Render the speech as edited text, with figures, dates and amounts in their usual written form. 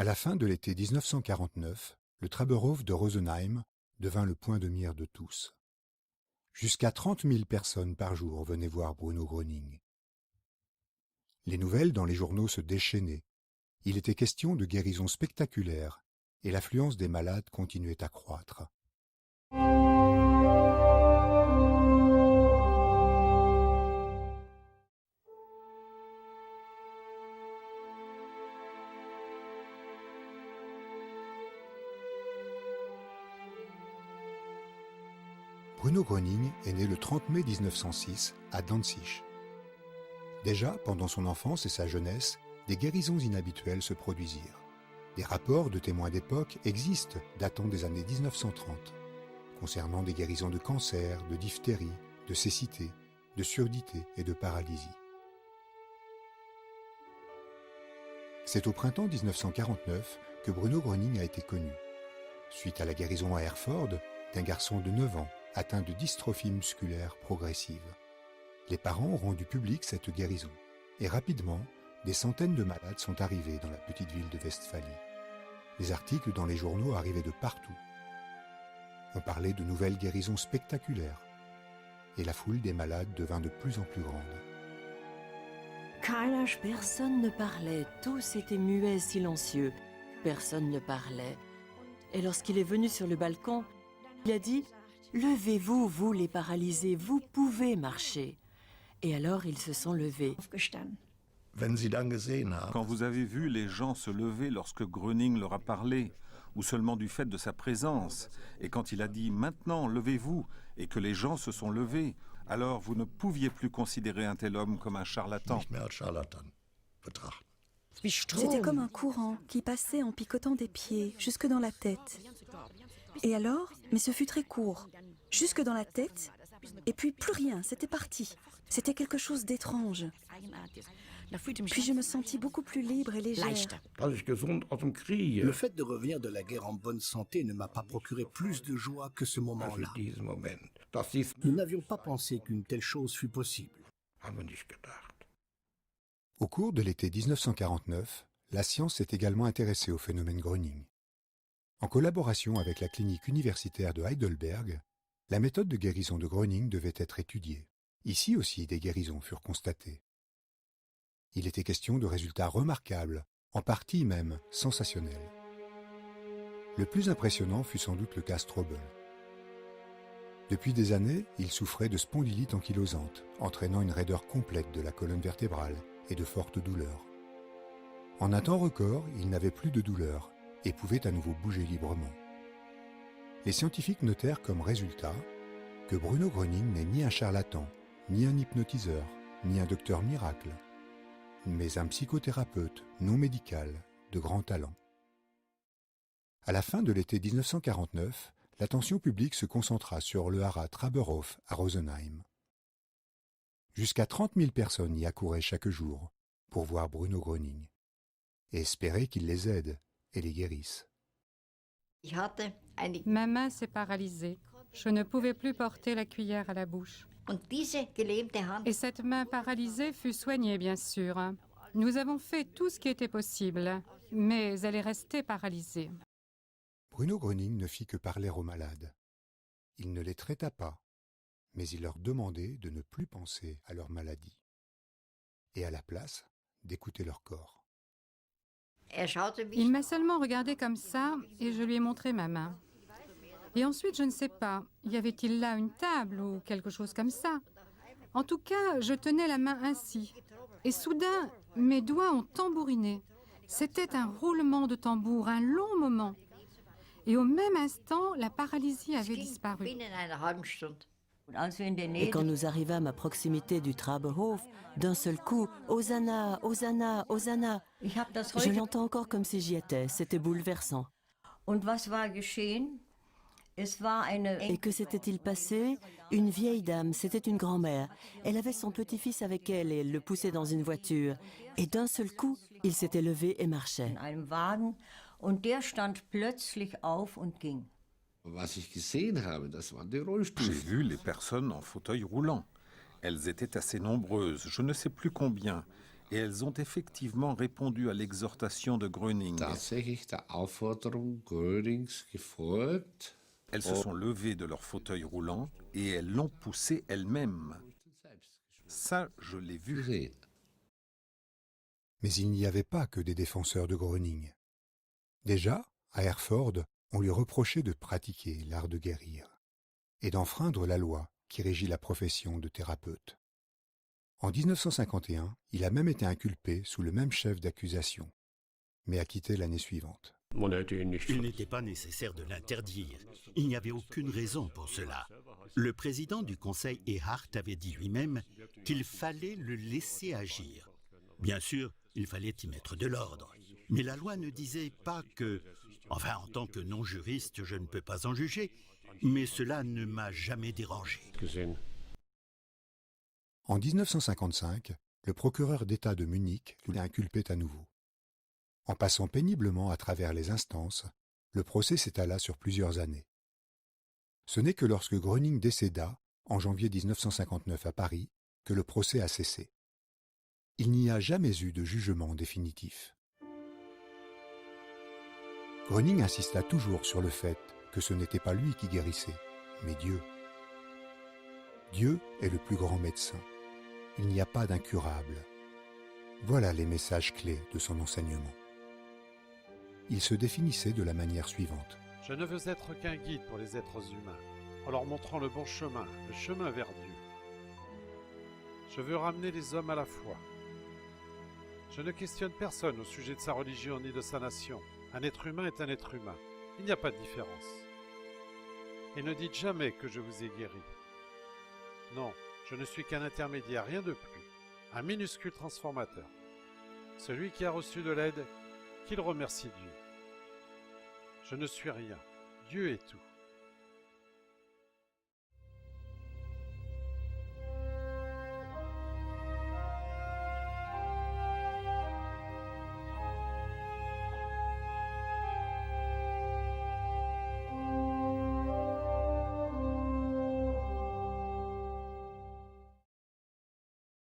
À la fin de l'été 1949, le Trauberhof de Rosenheim devint le point de mire de tous. Jusqu'à 30 000 personnes par jour venaient voir Bruno Gröning. Les nouvelles dans les journaux se déchaînaient. Il était question de guérisons spectaculaires et l'affluence des malades continuait à croître. Bruno Gröning est né le 30 mai 1906 à Danzig. Déjà, pendant son enfance et sa jeunesse, des guérisons inhabituelles se produisirent. Des rapports de témoins d'époque existent datant des années 1930, concernant des guérisons de cancer, de diphtérie, de cécité, de surdité et de paralysie. C'est au printemps 1949 que Bruno Gröning a été connu, suite à la guérison à Herford d'un garçon de 9 ans atteint de dystrophie musculaire progressive. Les parents ont rendu publique cette guérison, et rapidement, des centaines de malades sont arrivés dans la petite ville de Westphalie. Les articles dans les journaux arrivaient de partout. On parlait de nouvelles guérisons spectaculaires, et la foule des malades devint de plus en plus grande. Personne ne parlait, tous étaient muets, silencieux. Personne ne parlait. Et lorsqu'il est venu sur le balcon, il a dit « Levez-vous, vous les paralysés, vous pouvez marcher ». Et alors ils se sont levés. Quand vous avez vu les gens se lever lorsque Gröning leur a parlé, ou seulement du fait de sa présence, et quand il a dit « Maintenant, levez-vous » et que les gens se sont levés, alors vous ne pouviez plus considérer un tel homme comme un charlatan. C'était comme un courant qui passait en picotant des pieds jusque dans la tête. Et alors, mais ce fut très court, jusque dans la tête, et puis plus rien, c'était parti. C'était quelque chose d'étrange. Puis je me sentis beaucoup plus libre et légère. Le fait de revenir de la guerre en bonne santé ne m'a pas procuré plus de joie que ce moment-là. Nous n'avions pas pensé qu'une telle chose fût possible. Au cours de l'été 1949, la science s'est également intéressée au phénomène Gröning. En collaboration avec la clinique universitaire de Heidelberg, la méthode de guérison de Gröning devait être étudiée. Ici aussi, des guérisons furent constatées. Il était question de résultats remarquables, en partie même sensationnels. Le plus impressionnant fut sans doute le cas Strobel. Depuis des années, il souffrait de spondylite ankylosante, entraînant une raideur complète de la colonne vertébrale et de fortes douleurs. En un temps record, il n'avait plus de douleur et pouvait à nouveau bouger librement. Les scientifiques notèrent comme résultat que Bruno Gröning n'est ni un charlatan, ni un hypnotiseur, ni un docteur miracle, mais un psychothérapeute non médical de grand talent. À la fin de l'été 1949, l'attention publique se concentra sur le haras Trauberhof à Rosenheim. Jusqu'à 30 000 personnes y accouraient chaque jour pour voir Bruno Gröning et espérer qu'il les aide et les guérisse. Ma main s'est paralysée. Je ne pouvais plus porter la cuillère à la bouche. Et cette main paralysée fut soignée, bien sûr. Nous avons fait tout ce qui était possible, mais elle est restée paralysée. Bruno Gröning ne fit que parler aux malades. Il ne les traita pas, mais il leur demandait de ne plus penser à leur maladie et à la place d'écouter leur corps. Il m'a seulement regardé comme ça et je lui ai montré ma main. Et ensuite, je ne sais pas, y avait-il là une table ou quelque chose comme ça? En tout cas, je tenais la main ainsi. Et soudain, mes doigts ont tambouriné. C'était un roulement de tambour, un long moment. Et au même instant, la paralysie avait disparu. Et quand nous arrivâmes à proximité du Trauberhof, d'un seul coup, « Hosanna, Hosanna, Hosanna !» Je l'entends encore comme si j'y étais, c'était bouleversant. Et que s'était-il passé? Une vieille dame, c'était une grand-mère. Elle avait son petit-fils avec elle et elle le poussait dans une voiture. Et d'un seul coup, il s'était levé et marchait. J'ai vu les personnes en fauteuil roulant. Elles étaient assez nombreuses, je ne sais plus combien, Et elles ont effectivement répondu à l'exhortation de Gröning. Elles se sont levées de leur fauteuil roulant et elles l'ont poussé elles-mêmes. Ça, je l'ai vu. Mais il n'y avait pas que des défenseurs de Gröning. Déjà, à Herford, on lui reprochait de pratiquer l'art de guérir et d'enfreindre la loi qui régit la profession de thérapeute. En 1951, il a même été inculpé sous le même chef d'accusation, mais acquitté l'année suivante. Il n'était pas nécessaire de l'interdire. Il n'y avait aucune raison pour cela. Le président du conseil Ehart avait dit lui-même qu'il fallait le laisser agir. Bien sûr, il fallait y mettre de l'ordre. Mais la loi ne disait pas que... Enfin, en tant que non-juriste, je ne peux pas en juger, mais cela ne m'a jamais dérangé. En 1955, le procureur d'État de Munich l'inculpait à nouveau. En passant péniblement à travers les instances, le procès s'étala sur plusieurs années. Ce n'est que lorsque Gröning décéda, en janvier 1959 à Paris, que le procès a cessé. Il n'y a jamais eu de jugement définitif. Gröning insista toujours sur le fait que ce n'était pas lui qui guérissait, mais Dieu. Dieu est le plus grand médecin. Il n'y a pas d'incurable. Voilà les messages clés de son enseignement. Il se définissait de la manière suivante. Je ne veux être qu'un guide pour les êtres humains, en leur montrant le bon chemin, le chemin vers Dieu. Je veux ramener les hommes à la foi. Je ne questionne personne au sujet de sa religion ni de sa nation. Un être humain est un être humain. Il n'y a pas de différence. Et ne dites jamais que je vous ai guéri. Non, je ne suis qu'un intermédiaire, rien de plus. Un minuscule transformateur. Celui qui a reçu de l'aide, qu'il remercie Dieu. Je ne suis rien. Dieu est tout.